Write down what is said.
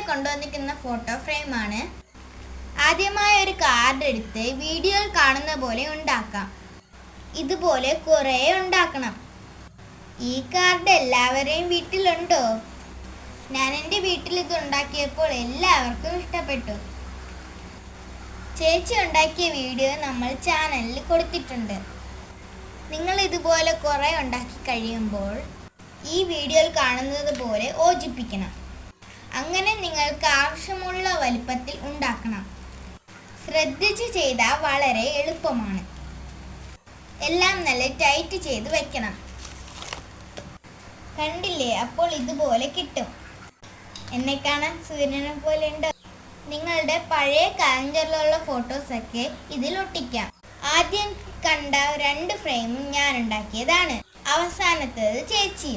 കൊണ്ടുവന്നിരിക്കുന്ന photo ഫ്രെയിമാണ്. ആദ്യമായി ഒരു card എടുത്ത് വീഡിയോയിൽ കാണുന്ന പോലെ ഉണ്ടാക്കാം. ഇതുപോലെ കുറേ ഉണ്ടാക്കണം. ഈ കാർഡ് എല്ലാവരെയും വീട്ടിലുണ്ടോ? ഞാൻ എൻ്റെ വീട്ടിൽ ഇത് ഉണ്ടാക്കിയപ്പോൾ എല്ലാവർക്കും ഇഷ്ടപ്പെട്ടു. ചേച്ചി ഉണ്ടാക്കിയ വീഡിയോ നമ്മൾ ചാനലിൽ കൊടുത്തിട്ടുണ്ട്. നിങ്ങൾ ഇതുപോലെ കുറേ ഉണ്ടാക്കി കഴിയുമ്പോൾ ഈ വീഡിയോയിൽ കാണുന്നത് പോലെ യോജിപ്പിക്കണം. അങ്ങനെ നിങ്ങൾക്ക് ആവശ്യമുള്ള വലിപ്പത്തിൽ ഉണ്ടാക്കണം. ശ്രദ്ധിച്ച് ചെയ്താൽ വളരെ എളുപ്പമാണ്. എല്ലാം നല്ല ടൈറ്റ് ചെയ്ത് വെക്കണം. കണ്ടില്ലേ? അപ്പോൾ ഇതുപോലെ കിട്ടും. എന്നെ കാണാൻ സൂര്യനെ പോലെ ഉണ്ട്. നിങ്ങളുടെ പഴയ കാലണ്ടറിലുള്ള ഫോട്ടോസൊക്കെ ഇതിൽ ഒട്ടിക്കാം. ആദ്യം കണ്ട 2 ഫ്രെയിമും ഞാൻ ഉണ്ടാക്കിയതാണ്. അവസാനത്തേത് ചേച്ചിയും.